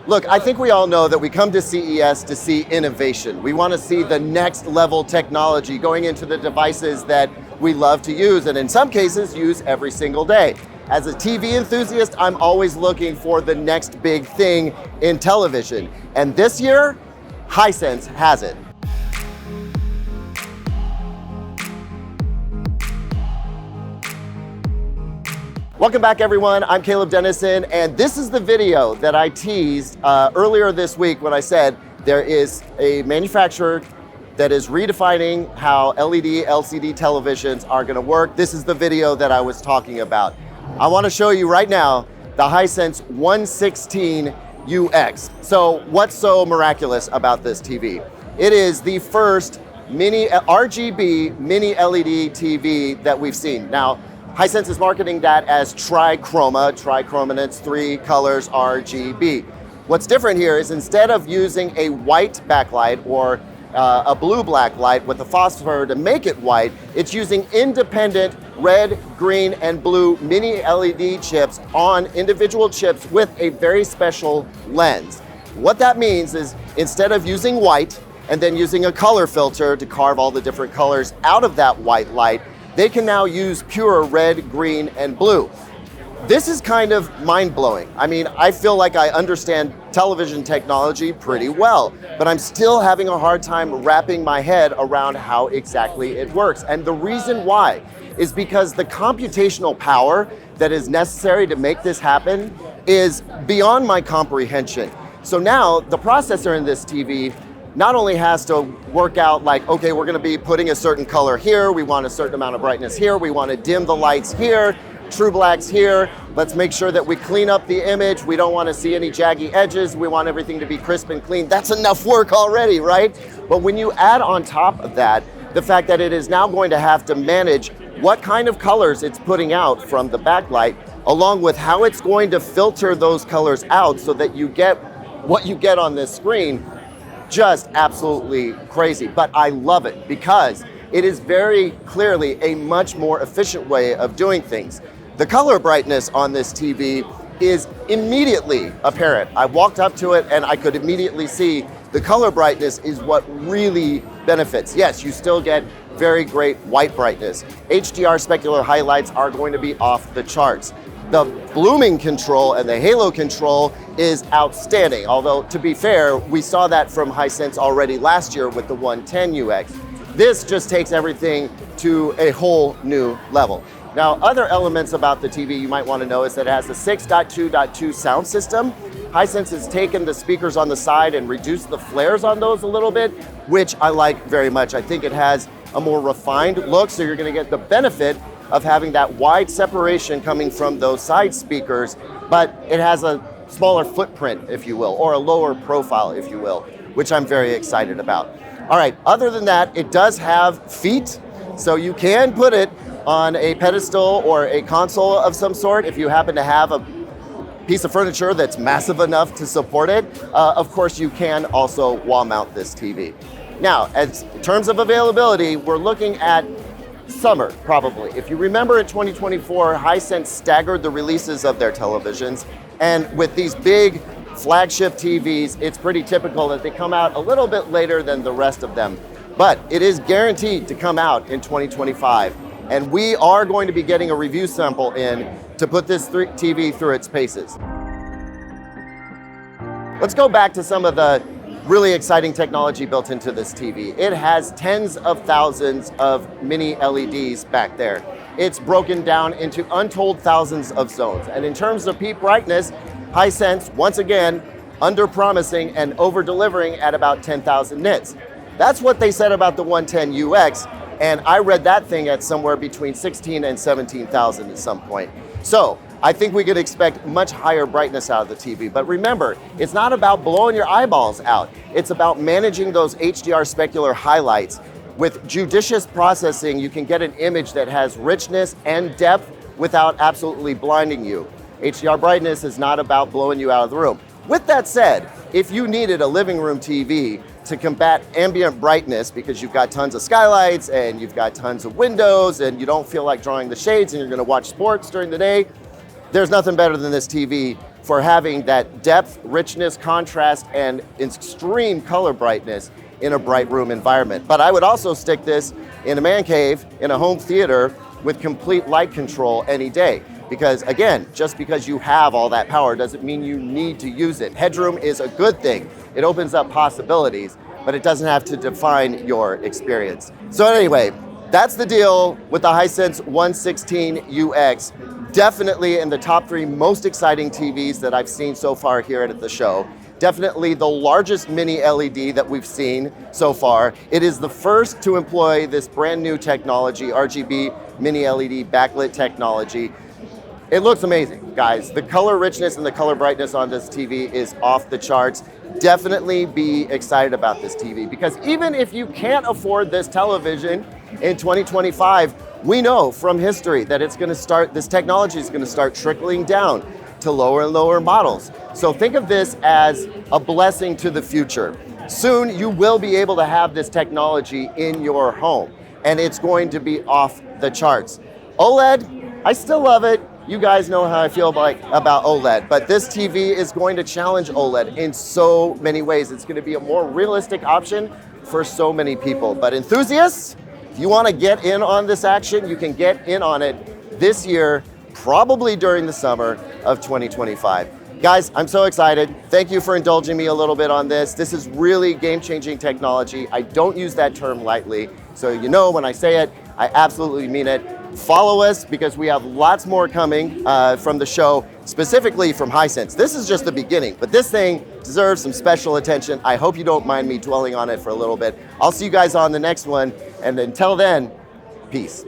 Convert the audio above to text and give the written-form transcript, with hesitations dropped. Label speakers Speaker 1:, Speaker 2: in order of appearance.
Speaker 1: Look, I think we all know that we come to CES to see innovation. We want to see the next level technology going into the devices that we love to use, and in some cases use every single day. As a TV enthusiast, I'm always looking for the next big thing in television. And this year, Hisense has it. Welcome back, everyone. I'm Caleb Dennison, and this is the video that I teased earlier this week when I said there is a manufacturer that is redefining how LED, LCD televisions are going to work. This is the video that I was talking about. I want to show you right now the Hisense 116UX. So what's so miraculous about this TV? It is the first RGB Mini-LED TV that we've seen. Now, Hisense is marketing that as TriChroma and it's 3 colors RGB. What's different here is instead of using a white backlight or a blue-black light with a phosphor to make it white, it's using independent red, green, and blue mini-LED chips on individual chips with a very special lens. What that means is instead of using white and then using a color filter to carve all the different colors out of that white light, they can now use pure red, green, and blue. This is kind of mind-blowing. I mean, I feel like I understand television technology pretty well, but I'm still having a hard time wrapping my head around how exactly it works. And the reason why is because the computational power that is necessary to make this happen is beyond my comprehension. So now the processor in this TV not only has to work out like, okay, we're gonna be putting a certain color here, we want a certain amount of brightness here, we want to dim the lights here, true blacks here, let's make sure that we clean up the image, we don't want to see any jaggy edges, we want everything to be crisp and clean. That's enough work already, right? But when you add on top of that, the fact that it is now going to have to manage what kind of colors it's putting out from the backlight, along with how it's going to filter those colors out so that you get what you get on this screen, just absolutely crazy. But I love it because it is very clearly a much more efficient way of doing things. The color brightness on this TV is immediately apparent. I walked up to it and I could immediately see the color brightness is what really benefits. Yes, you still get very great white brightness. HDR specular highlights are going to be off the charts. The blooming control and the halo control is outstanding. Although, to be fair, we saw that from Hisense already last year with the 110UX. This just takes everything to a whole new level. Now, other elements about the TV you might want to know is that it has a 6.2.2 sound system. Hisense has taken the speakers on the side and reduced the flares on those a little bit, which I like very much. I think it has a more refined look, so you're going to get the benefit of having that wide separation coming from those side speakers, but it has a smaller footprint, if you will, or a lower profile, if you will, which I'm very excited about. All right, other than that, it does have feet, so you can put it on a pedestal or a console of some sort if you happen to have a piece of furniture that's massive enough to support it. Of course, you can also wall mount this TV. Now, in terms of availability, we're looking at summer, probably. If you remember in 2024, Hisense staggered the releases of their televisions, and with these big flagship TVs, it's pretty typical that they come out a little bit later than the rest of them. But it is guaranteed to come out in 2025, and we are going to be getting a review sample in to put this TV through its paces. Let's go back to some of the really exciting technology built into this TV. It has tens of thousands of mini LEDs back there. It's broken down into untold thousands of zones. And in terms of peak brightness, Hisense, once again, under-promising and over-delivering at about 10,000 nits. That's what they said about the 110UX, and I read that thing at somewhere between 16 and 17,000 at some point. So I think we could expect much higher brightness out of the TV. But remember, it's not about blowing your eyeballs out. It's about managing those HDR specular highlights. With judicious processing, you can get an image that has richness and depth without absolutely blinding you. HDR brightness is not about blowing you out of the room. With that said, if you needed a living room TV to combat ambient brightness because you've got tons of skylights and you've got tons of windows and you don't feel like drawing the shades and you're gonna watch sports during the day, there's nothing better than this TV for having that depth, richness, contrast, and extreme color brightness in a bright room environment. But I would also stick this in a man cave, in a home theater, with complete light control any day. Because again, just because you have all that power doesn't mean you need to use it. Headroom is a good thing. It opens up possibilities, but it doesn't have to define your experience. So anyway, that's the deal with the Hisense 116UX. Definitely in the top 3 most exciting TVs that I've seen so far here at the show. Definitely the largest mini LED that we've seen so far. It is the first to employ this brand new technology, RGB Mini-LED backlit technology. It looks amazing, guys. The color richness and the color brightness on this TV is off the charts. Definitely be excited about this TV, because even if you can't afford this television in 2025, we know from history that this technology is gonna start trickling down to lower and lower models. So think of this as a blessing to the future. Soon you will be able to have this technology in your home, and it's going to be off the charts. OLED, I still love it. You guys know how I feel about OLED, but this TV is going to challenge OLED in so many ways. It's going to be a more realistic option for so many people. But enthusiasts, if you want to get in on this action, you can get in on it this year, probably during the summer of 2025. Guys, I'm so excited. Thank you for indulging me a little bit on this. This is really game-changing technology. I don't use that term lightly, so you know when I say it, I absolutely mean it. Follow us, because we have lots more coming from the show, specifically from Hisense. This is just the beginning, but this thing deserves some special attention. I hope you don't mind me dwelling on it for a little bit. I'll see you guys on the next one, and until then, peace.